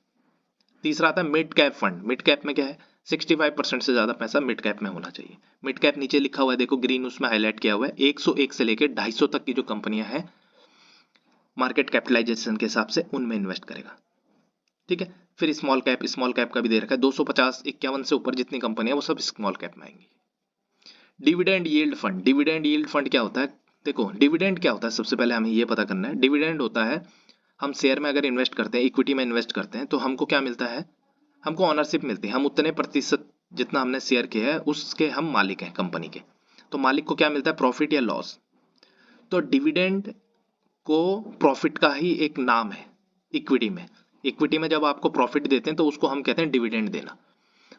तीसरा आता है mid cap fund. Mid cap में क्या है, 65% से ज्यादा पैसा मिड कैप में होना चाहिए। मिड कैप नीचे लिखा हुआ है, देखो ग्रीन उसमें हाईलाइट किया हुआ है, 101 से लेकर 250 तक की जो कंपनियां हैं मार्केट कैपिटलाइजेशन के हिसाब से उनमें इन्वेस्ट करेगा। ठीक है, फिर स्मॉल कैप का भी दे रखा है, 250 51 से ऊपर जितनी कंपनियां वो सब स्मॉल कैप में आएंगी। Dividend yield fund. Dividend yield fund क्या होता है, देखो डिविडेंड क्या होता है, सबसे पहले हमें ये पता करना है। डिविडेंड होता है, हम शेयर में अगर इन्वेस्ट करते हैं, इक्विटी में इन्वेस्ट करते हैं, तो हमको क्या मिलता है, हमको ऑनरशिप मिलती है, हम उतने प्रतिशत जितना हमने शेयर किया है उसके हम मालिक हैं कंपनी के। तो मालिक को क्या मिलता है, प्रॉफिट या लॉस। तो डिविडेंड को प्रॉफिट का ही एक नाम है इक्विटी में। इक्विटी में जब आपको प्रॉफिट देते हैं तो उसको हम कहते हैं डिविडेंड देना।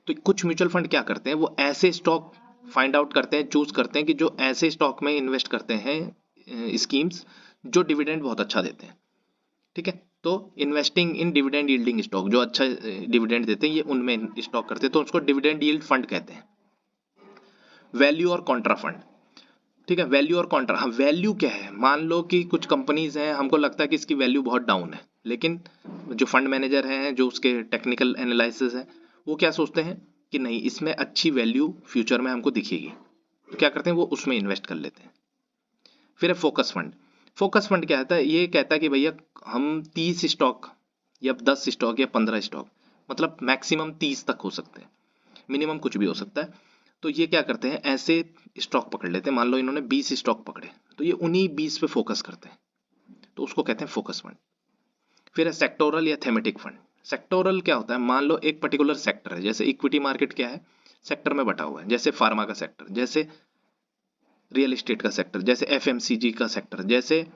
तो कुछ म्यूचुअल फंड क्या करते हैं, वो ऐसे स्टॉक फाइंड आउट करते हैं, चूज करते हैं कि जो ऐसे स्टॉक में इन्वेस्ट करते हैं स्कीम्स जो डिविडेंड बहुत अच्छा देते हैं। ठीक है, तो investing in dividend yielding stock, जो अच्छा डिविडेंड देते हैं ये उनमें स्टॉक करते हैं, तो उसको डिविडेंड यील्ड फंड कहते हैं। वैल्यू और कॉन्ट्रा फंड। ठीक है, वैल्यू और कॉन्ट्रा, हाँ वैल्यू क्या है, मान लो कि कुछ कंपनीज हैं, हमको लगता है कि इसकी वैल्यू बहुत डाउन है, लेकिन जो फंड मैनेजर हैं, जो उसके टेक्निकल एनालिसिस है, वो क्या सोचते हैं कि नहीं इसमें अच्छी वैल्यू फ्यूचर में हमको दिखेगी, तो क्या करते हैं वो उसमें इन्वेस्ट कर लेते हैं। फिर है फोकस फंड। फोकस फंड क्या होता है, ये कहता है कि भैया हम 30 स्टॉक या 10 स्टॉक या 15 स्टॉक, मतलब मैक्सिमम 30 तक हो सकते हैं, मिनिमम कुछ भी हो सकता है। तो ये क्या करते हैं, ऐसे स्टॉक पकड़ लेते हैं, मान लो इन्होंने 20 स्टॉक पकड़े, तो ये उन्हीं 20 पे फोकस करते हैं, तो उसको कहते हैं फोकस फंड। फिर है सेक्टोरल या थेमेटिक फंड। सेक्टोरल क्या होता है, मान लो एक पर्टिकुलर सेक्टर है, जैसे इक्विटी मार्केट क्या है, सेक्टर में बटा हुआ है, जैसे फार्मा का सेक्टर, जैसे रियल एस्टेट का सेक्टर, जैसे एफएमसीजी का सेक्टर, जैसे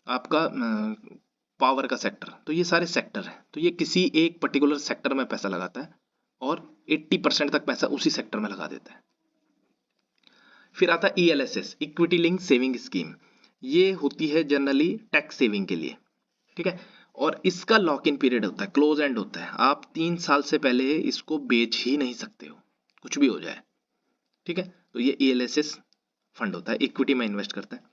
आपका पावर का सेक्टर, तो ये सारे सेक्टर हैं, तो ये किसी एक पर्टिकुलर सेक्टर में पैसा लगाता है और 80% तक पैसा उसी सेक्टर में लगा देता है। फिर आता है ELSS, equity link saving scheme. ये होती है जनरली टैक्स सेविंग के लिए, ठीक है, और इसका लॉक इन पीरियड होता है, क्लोज एंड होता है, आप 3 साल से पहले इसको बेच ही नहीं सकते हो, कुछ भी हो जाए, ठीक है। तो ये ईएलएसएस फंड होता है, इक्विटी में इन्वेस्ट करता है।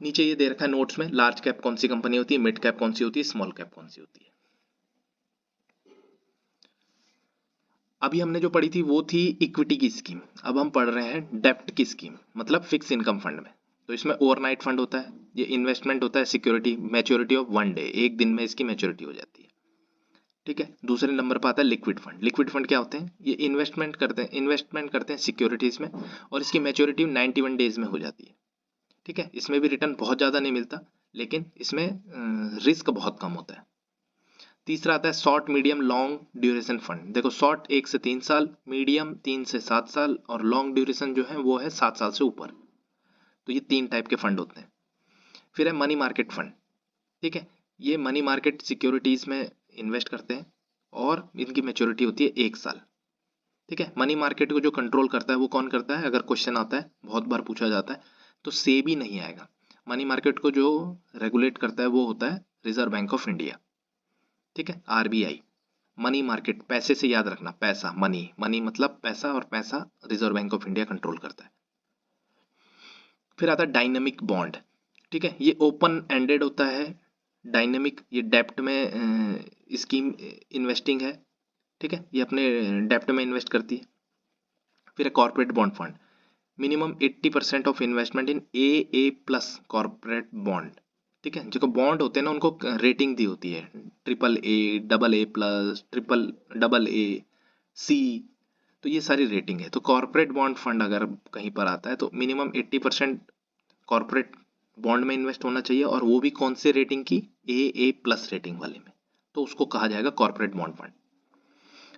नीचे ये दे रखा है नोट्स में, लार्ज कैप कौन सी कंपनी होती है, मिड कैप कौन सी होती है, स्मॉल कैप कौन सी होती है। अभी हमने जो पढ़ी थी वो थी इक्विटी की स्कीम, अब हम पढ़ रहे हैं डेप्ट की स्कीम, मतलब फिक्स इनकम फंड में। तो इसमें ओवरनाइट फंड होता है, ये इन्वेस्टमेंट होता है, सिक्योरिटी, मैच्योरिटी ऑफ 1 डे, एक दिन में इसकी मैच्योरिटी हो जाती है, ठीक है। दूसरे नंबर पर आता है लिक्विड फंड। लिक्विड फंड क्या होते हैं, ये इन्वेस्टमेंट करते हैं सिक्योरिटीज में, और इसकी मैच्योरिटी 91 डेज में हो जाती है, ठीक है। इसमें भी रिटर्न बहुत ज़्यादा नहीं मिलता, लेकिन इसमें रिस्क बहुत कम होता है। तीसरा आता है short medium long duration fund. देखो शॉर्ट 1 से 3 साल, मीडियम 3 से 7 साल, और लॉन्ग ड्यूरेशन जो है वो है 7 साल से ऊपर। तो ये 3 टाइप के फंड होते हैं। फिर है मनी मार्केट फंड, ठीक है, ये मनी मार्केट सिक्योरिटीज में इन्वेस्ट करते हैं और इनकी मेच्योरिटी होती है 1 साल, ठीक है। मनी मार्केट को जो कंट्रोल करता है वो कौन करता है, अगर क्वेश्चन आता है, बहुत बार पूछा जाता है, तो सेबी नहीं आएगा। मनी मार्केट को जो रेगुलेट करता है वो होता है रिजर्व बैंक ऑफ इंडिया, ठीक है, आरबीआई। मनी मार्केट, पैसे से याद रखना, पैसा, मनी, मनी मतलब पैसा, और पैसा reserve bank of India control करता है। फिर आता है डायनेमिक बॉन्ड, ठीक है, ये ओपन एंडेड होता है, डायनेमिक, ये डेप्ट में स्कीम इन्वेस्टिंग है, ठीक है, ये अपने डेप्ट में इन्वेस्ट करती है। फिर है corporate bond fund, minimum 80% of investment in A plus corporate bond, ठीक है। जो बॉन्ड होते हैं ना उनको रेटिंग दी होती है, AAA, AA+, ट्रिपल AA, सी, तो ये सारी रेटिंग है। तो कॉर्पोरेट बॉन्ड फंड अगर कहीं पर आता है तो मिनिमम 80% कॉर्पोरेट बॉन्ड में इन्वेस्ट होना चाहिए, और वो भी कौन से रेटिंग की, AA+ रेटिंग वाले में, तो उसको कहा जाएगा कॉर्पोरेट बॉन्ड फंड।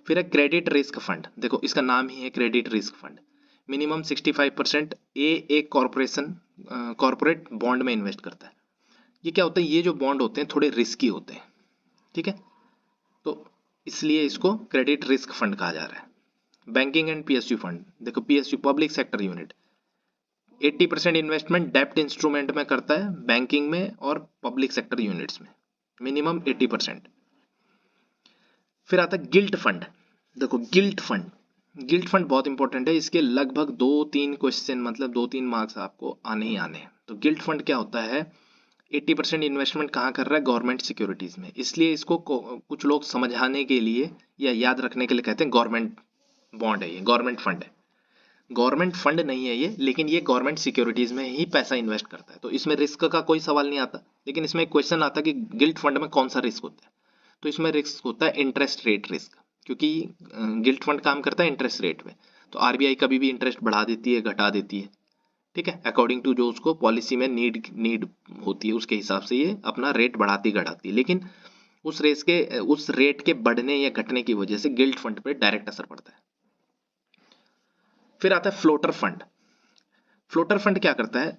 फिर है क्रेडिट रिस्क फंड, देखो इसका नाम ही है क्रेडिट रिस्क फंड, मिनिमम 65% ए कॉर्पोरेशन कॉर्पोरेट बॉन्ड में इन्वेस्ट करता है। ये क्या होता है, ये जो बॉन्ड होते हैं थोड़े रिस्की होते हैं, ठीक है, तो इसलिए इसको क्रेडिट रिस्क फंड कहा जा रहा है। बैंकिंग एंड पीएसयू फंड, देखो PSU public sector unit, 80% investment डेप्ट इंस्ट्रूमेंट में करता है, बैंकिंग में और पब्लिक सेक्टर यूनिट्स में, मिनिमम 80%। फिर आता है गिल्ट फंड, देखो गिल्ट फंड बहुत इंपॉर्टेंट है, इसके लगभग 2-3 क्वेश्चन, मतलब 2-3 मार्क्स आपको आने ही आने हैं। तो गिल्ट फंड क्या होता है, 80% इन्वेस्टमेंट कहाँ कर रहा है, गवर्नमेंट सिक्योरिटीज में, इसलिए इसको कुछ लोग समझाने के लिए या याद रखने के लिए कहते हैं गवर्नमेंट बॉन्ड है, ये गवर्नमेंट फंड है। गवर्नमेंट फंड नहीं है ये, लेकिन ये गवर्नमेंट सिक्योरिटीज में ही पैसा इन्वेस्ट करता है, तो इसमें रिस्क का कोई सवाल नहीं आता। लेकिन इसमें एक क्वेश्चन आता है कि गिल्ट फंड में कौन सा रिस्क होता है, तो इसमें रिस्क होता है इंटरेस्ट रेट रिस्क, क्योंकि गिल्ट फंड काम करता है इंटरेस्ट रेट में, तो आरबीआई कभी भी इंटरेस्ट बढ़ा देती है, घटा देती है, ठीक है, अकॉर्डिंग टू जो उसको पॉलिसी में नीड होती है उसके हिसाब से ये अपना रेट बढ़ाती घटाती है, लेकिन उस रेट के बढ़ने या घटने की वजह से गिल्ट फंड पे डायरेक्ट असर पड़ता है। फिर आता है फ्लोटर फंड। फ्लोटर फंड क्या करता है,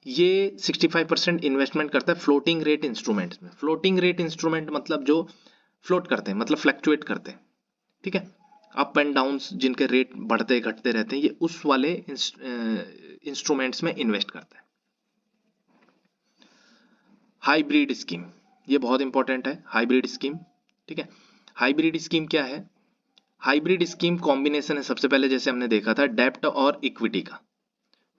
ये 65% इन्वेस्टमेंट करता है फ्लोटिंग रेट इंस्ट्रूमेंट्स में। फ्लोटिंग रेट इंस्ट्रूमेंट मतलब जो फ्लोट करते हैं, मतलब फ्लक्चुएट करते हैं, ठीक है, अप एंड डाउन, जिनके रेट बढ़ते घटते रहते हैं, ये उस वाले इंस्ट्रूमेंट्स में इन्वेस्ट करता है। हाइब्रिड स्कीम, ये बहुत इंपॉर्टेंट है, हाइब्रिड स्कीम, ठीक है। हाइब्रिड स्कीम क्या है, हाइब्रिड स्कीम कॉम्बिनेशन है, सबसे पहले जैसे हमने देखा था डेब्ट और इक्विटी का,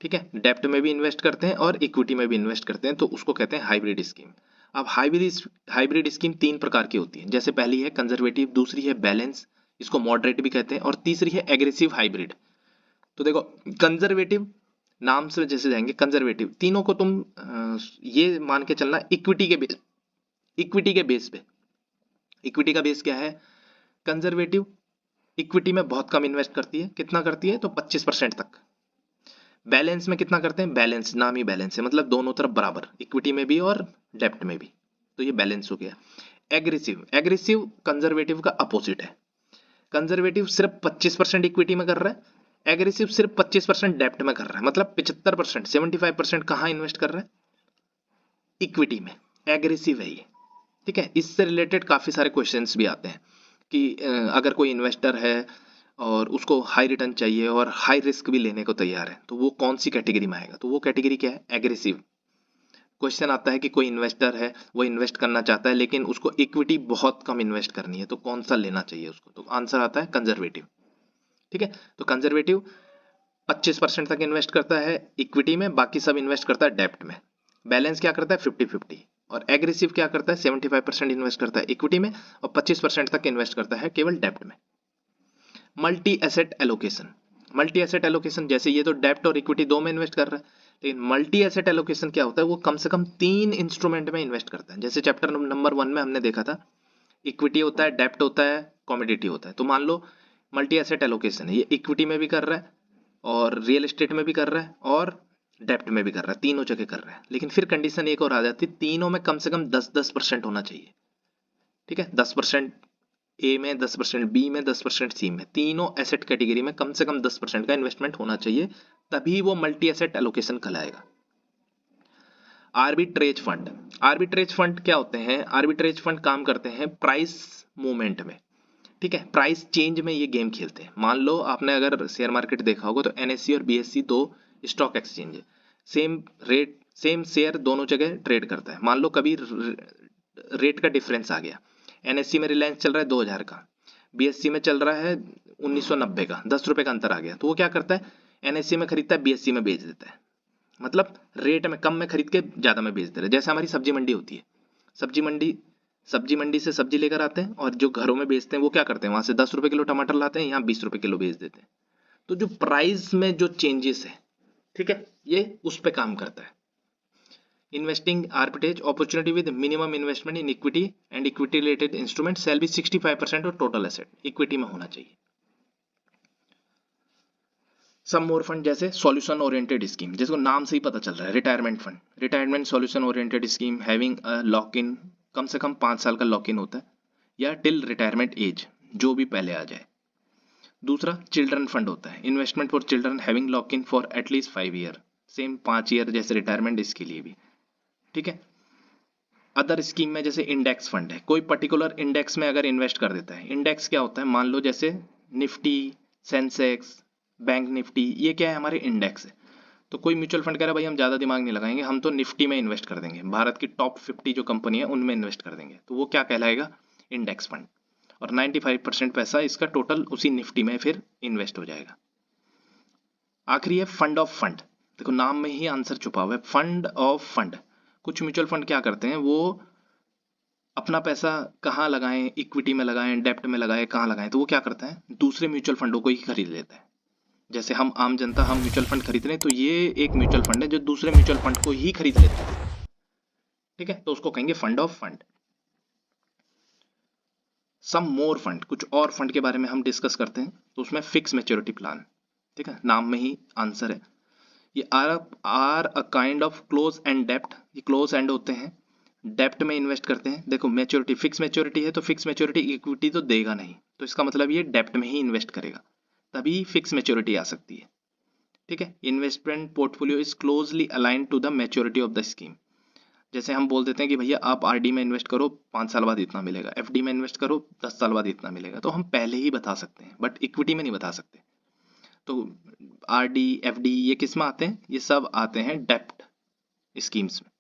ठीक है, डेप्ट में भी इन्वेस्ट करते हैं और इक्विटी में भी इन्वेस्ट करते हैं, तो उसको कहते हैं हाइब्रिड स्कीम। अब हाइब्रिड स्कीम 3 प्रकार की होती है, जैसे पहली है कंजर्वेटिव, दूसरी है बैलेंस, इसको मॉडरेट भी कहते हैं, और तीसरी है एग्रेसिव हाइब्रिड। तो देखो, कंजर्वेटिव नाम से जैसे जाएंगे कंजर्वेटिव, तीनों को तुम ये मान के चलना इक्विटी के बेस पे। इक्विटी का बेस क्या है? कंजर्वेटिव इक्विटी में बहुत कम इन्वेस्ट करती है, कितना करती है? तो 25% तक। बैलेंस में कितना करते हैं? बैलेंस नाम ही बैलेंस है, मतलब दोनों तरफ बराबर, इक्विटी में भी और डेप्ट में भी, तो ये बैलेंस हो गया। एग्रेसिव कंजर्वेटिव का अपोजिट है। कंजर्वेटिव सिर्फ 25% इक्विटी में कर रहा है, एग्रेसिव सिर्फ 25% डेप्ट में कर रहा है, मतलब 75%, 75% कहाँ इन्वेस्ट कर रहा है? इक्विटी में। एग्रेसिव है ये, ठीक है। इससे रिलेटेड काफी सारे क्वेश्चंस भी आते हैं कि अगर कोई इन्वेस्टर है और उसको हाई रिटर्न चाहिए और हाई रिस्क भी लेने को तैयार है, तो वो कौन सी कैटेगरी में आएगा? तो वो कैटेगरी क्या है? एग्रेसिव। क्वेश्चन आता है कि कोई इन्वेस्टर है, वो इन्वेस्ट करना चाहता है लेकिन उसको इक्विटी बहुत कम इन्वेस्ट करनी है, तो कौन सा लेना चाहिए उसको? तो आंसर आता है कंजर्वेटिव, ठीक है। तो कंजर्वेटिव 25% तक इन्वेस्ट करता है इक्विटी में, बाकी सब इन्वेस्ट करता है डेप्ट में। बैलेंस क्या करता है? 50-50। और एग्रेसिव क्या करता है? 75% इन्वेस्ट करता है इक्विटी में और 25% तक इन्वेस्ट करता है केवल डेप्ट में। Multi asset allocation. Multi asset allocation, जैसे ये तो डेप्ट और इक्विटी दो में इन्वेस्ट कर रहा है, लेकिन मल्टी एसेट एलोकेशन क्या होता है? वो कम से कम 3 इंस्ट्रूमेंट में इन्वेस्ट करता है। जैसे चैप्टर नंबर 1 में हमने देखा था, इक्विटी होता है, डेप्ट होता है, कमोडिटी होता है। तो मान लो मल्टी एसेट एलोकेशन है, ये इक्विटी में भी कर रहा है और रियल एस्टेट में भी कर रहा है और डेप्ट में भी कर रहा है, तीनों जगह कर रहा है। लेकिन फिर कंडीशन एक और आ जाती है, तीनों में कम से कम 10-10% होना चाहिए, ठीक है। 10% ए में, 10% बी में, 10% सी में, तीनों एसेट कैटेगरी में कम से कम 10% का इन्वेस्टमेंट होना चाहिए, तभी वो मल्टी एसेट एलोकेशन कहलाएगा। Arbitrage fund. आर्बिट्रेज फंड क्या होते हैं? आर्बिट्रेज फंड काम करते हैं प्राइस मूवमेंट में, ठीक है, प्राइस चेंज में ये गेम खेलते हैं। मान लो आपने अगर शेयर मार्केट देखा होगा तो एनएससी और बीएससी दो स्टॉक एक्सचेंज है, सेम रेट सेम शेयर दोनों जगह ट्रेड करता है। मान लो कभी रेट का डिफरेंस आ गया, एनएससी में रिलायंस चल रहा है 2000 का, बीएससी में चल रहा है 1990 का, 10 रुपए का अंतर आ गया, तो वो क्या करता है? एनएससी में खरीदता है, बीएससी में बेच देता है, मतलब रेट में कम में खरीद के ज्यादा में बेच दे रहे हैं। जैसे हमारी सब्जी मंडी होती है, सब्जी मंडी से सब्जी लेकर आते हैं और जो घरों में बेचते हैं वो क्या करते हैं? वहां से 10 रुपए किलो टमाटर लाते हैं, यहाँ 20 रुपए किलो बेच देते हैं। तो जो प्राइस में जो चेंजेस है, ठीक है, ये उस पर काम करता है। Investing arbitrage opportunity with minimum investment in equity and equity related instrument shall be 65% of total asset, equity में होना चाहिए। सम मोर फंड, जैसे सॉल्यूशन ओरिएंटेड स्कीम, जिसको नाम से ही पता चल रहा है, retirement fund, retirement solution oriented scheme having a lock in, कम से कम 5 साल का लॉक इन होता है, या टिल रिटायरमेंट एज, जो भी पहले आ जाए। दूसरा चिल्ड्रन फंड होता है, investment for children having lock in for at least 5 year, same 5 year जैसे रिटायरमेंट, इसके लिए भी, ठीक है। अदर स्कीम में जैसे इंडेक्स फंड है, कोई पर्टिकुलर इंडेक्स में अगर इन्वेस्ट कर देता है। इंडेक्स क्या होता है? मान लो जैसे निफ्टी, सेंसेक्स, बैंक निफ्टी, ये क्या है? हमारे इंडेक्स है। तो कोई म्यूचुअल फंड कह रहा है भाई हम ज्यादा दिमाग नहीं लगाएंगे, हम तो निफ्टी में इन्वेस्ट कर देंगे, भारत की टॉप 50 जो कंपनी है उनमें इन्वेस्ट कर देंगे, तो वो क्या कहलाएगा? Index fund. और 95% पैसा इसका टोटल उसी निफ्टी में फिर इन्वेस्ट हो जाएगा। आखिरी है फंड ऑफ फंड। देखो नाम में ही आंसर छुपा हुआ है, फंड ऑफ फंड। कुछ म्यूचुअल फंड क्या करते हैं, वो अपना पैसा कहाँ लगाएं, इक्विटी में लगाएं, डेप्ट में लगाएं, कहाँ लगाएं, तो वो क्या करता है? दूसरे म्यूचुअल फंडों को ही खरीद लेता है। जैसे हम आम जनता, हम म्यूचुअल फंड खरीद रहे हैं, तो ये एक म्यूचुअल फंड है जो दूसरे म्यूचुअल फंड को ही खरीद लेता है, ठीक है, तो उसको कहेंगे fund of fund. Some more fund, कुछ और फंड के बारे में हम डिस्कस करते हैं, तो उसमें फिक्स मैच्योरिटी प्लान, ठीक है, नाम में ही आंसर है। ये are a kind of close end डेप्ट, ये क्लोज एंड होते हैं, डेप्ट में इन्वेस्ट करते हैं। देखो मैच्योरिटी, फिक्स मैच्योरिटी है तो फिक्स मैच्योरिटी इक्विटी तो देगा नहीं, तो इसका मतलब ये डेप्ट में ही इन्वेस्ट करेगा, तभी फिक्स मैच्योरिटी आ सकती है, ठीक है। Investment portfolio is closely align to the maturity of the scheme. जैसे हम बोल देते हैं कि भैया आप आरडी में इन्वेस्ट करो, 5 साल बाद इतना मिलेगा, एफडी में इन्वेस्ट करो 10 साल बाद इतना मिलेगा, तो हम पहले ही बता सकते हैं, बट इक्विटी में नहीं बता सकते। तो आरडी, एफडी ये किस में आते हैं? ये सब आते हैं डेप्ट स्कीम्स में।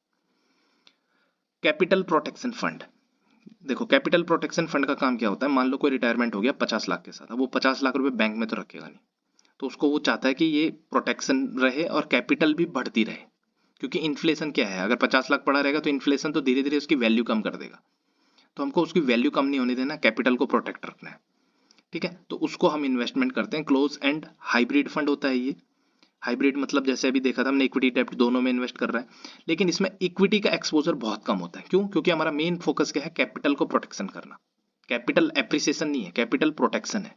कैपिटल प्रोटेक्शन फंड, देखो कैपिटल प्रोटेक्शन फंड का काम क्या होता है? मान लो कोई रिटायरमेंट हो गया 50 लाख के साथ, अब वो 50 लाख रुपए बैंक में तो रखेगा नहीं, तो उसको वो चाहता है कि ये प्रोटेक्शन रहे और कैपिटल भी बढ़ती रहे, क्योंकि इन्फ्लेशन क्या है, अगर 50 लाख पड़ा रहेगा तो इन्फ्लेशन तो धीरे धीरे उसकी वैल्यू कम कर देगा, तो हमको उसकी वैल्यू कम नहीं होने देना, कैपिटल को प्रोटेक्ट रखना है। ठीक है, तो उसको हम इन्वेस्टमेंट करते हैं। क्लोज एंड हाइब्रिड फंड होता है ये। हाइब्रिड मतलब जैसे अभी देखा था हमने, इक्विटी डेब्ट दोनों में इन्वेस्ट कर रहा है, लेकिन इसमें इक्विटी का एक्सपोजर बहुत कम होता है। क्यों? क्योंकि हमारा मेन फोकस क्या है, कैपिटल को प्रोटेक्शन करना। कैपिटल एप्रिसिएशन नहीं है, कैपिटल प्रोटेक्शन है।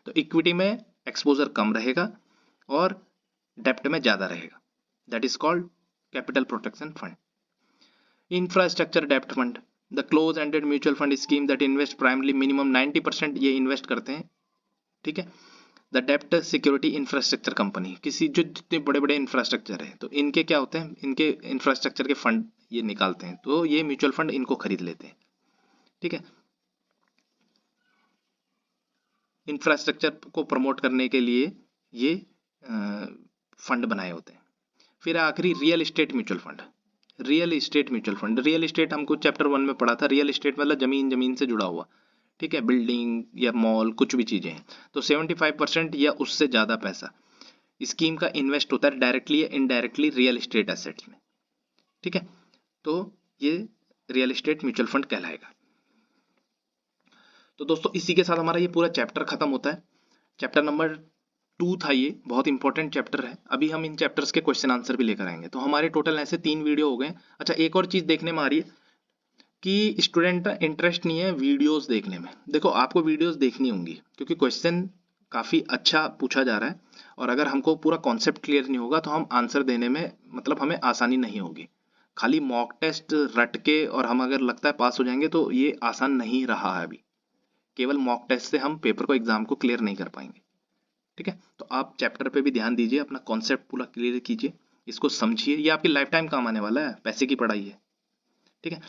तो इक्विटी में एक्सपोजर कम रहेगा और डेप्ट में ज्यादा रहेगा, that is called capital protection fund. Infrastructure डेप्ट fund, the close ended mutual fund scheme that invest primarily minimum 90% ये इन्वेस्ट करते हैं। ठीक है, द डेप्ट सिक्योरिटी इंफ्रास्ट्रक्चर कंपनी, किसी जो जितने बड़े बड़े इंफ्रास्ट्रक्चर है तो इनके क्या होते हैं, इनके इंफ्रास्ट्रक्चर के फंड ये निकालते हैं, तो ये म्यूचुअल फंड इनको खरीद लेते हैं। ठीक है, इंफ्रास्ट्रक्चर को प्रमोट करने के लिए ये फंड बनाए होते हैं। फिर आखिरी real estate mutual fund. Real estate mutual fund, real estate हमको चैप्टर 1 में पढ़ा था। रियल एस्टेट मतलब जमीन, जमीन से जुड़ा हुआ, ठीक है, बिल्डिंग या मॉल, कुछ भी चीजें हैं। तो 75% या उससे ज्यादा पैसा स्कीम का इन्वेस्ट होता है डायरेक्टली या इनडायरेक्टली रियल एस्टेट एसेट्स में। ठीक है, तो ये रियल एस्टेट म्यूचुअल फंड कहलाएगा। तो दोस्तों इसी के साथ हमारा ये पूरा चैप्टर खत्म होता है। चैप्टर नंबर 2 था ये, बहुत इंपॉर्टेंट चैप्टर है। अभी हम इन चैप्टर्स के क्वेश्चन आंसर भी लेकर आएंगे। तो हमारे टोटल ऐसे 3 वीडियो हो गए। अच्छा, एक और चीज देखने में आ रही है कि स्टूडेंट का इंटरेस्ट नहीं है वीडियोस देखने में। देखो, आपको वीडियोस देखनी होंगी क्योंकि क्वेश्चन काफी अच्छा पूछा जा रहा है, और अगर हमको पूरा कॉन्सेप्ट क्लियर नहीं होगा तो हम आंसर देने में मतलब हमें आसानी नहीं होगी। खाली मॉक टेस्ट रट के और हम अगर लगता है पास हो जाएंगे तो ये आसान नहीं रहा है अभी। केवल मॉक टेस्ट से हम पेपर को, एग्जाम को क्लियर नहीं कर पाएंगे। ठीक है, तो आप चैप्टर पे भी ध्यान दीजिए, अपना कॉन्सेप्ट पूरा क्लियर कीजिए, इसको समझिए, ये आपकी लाइफ टाइम काम आने वाला है, पैसे की पढ़ाई है। ठीक है,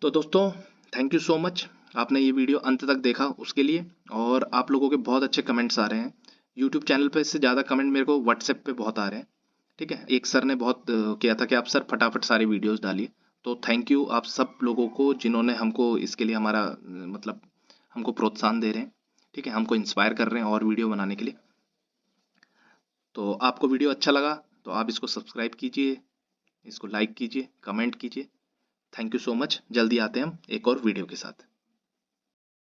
तो दोस्तों थैंक यू सो मच, आपने ये वीडियो अंत तक देखा उसके लिए। और आप लोगों के बहुत अच्छे कमेंट्स आ रहे हैं यूट्यूब चैनल पे, इससे ज़्यादा कमेंट मेरे को व्हाट्सएप पे बहुत आ रहे हैं। ठीक है, एक सर ने बहुत किया था कि आप सर फटाफट सारी वीडियोस डालिए। तो थैंक यू आप सब लोगों को जिन्होंने हमको इसके लिए हमारा मतलब हमको प्रोत्साहन दे रहे हैं। ठीक है, हमको इंस्पायर कर रहे हैं और वीडियो बनाने के लिए। तो आपको वीडियो अच्छा लगा तो आप इसको सब्सक्राइब कीजिए, इसको लाइक कीजिए, कमेंट कीजिए। थैंक यू सो मच, जल्दी आते हैं हम एक और वीडियो के साथ।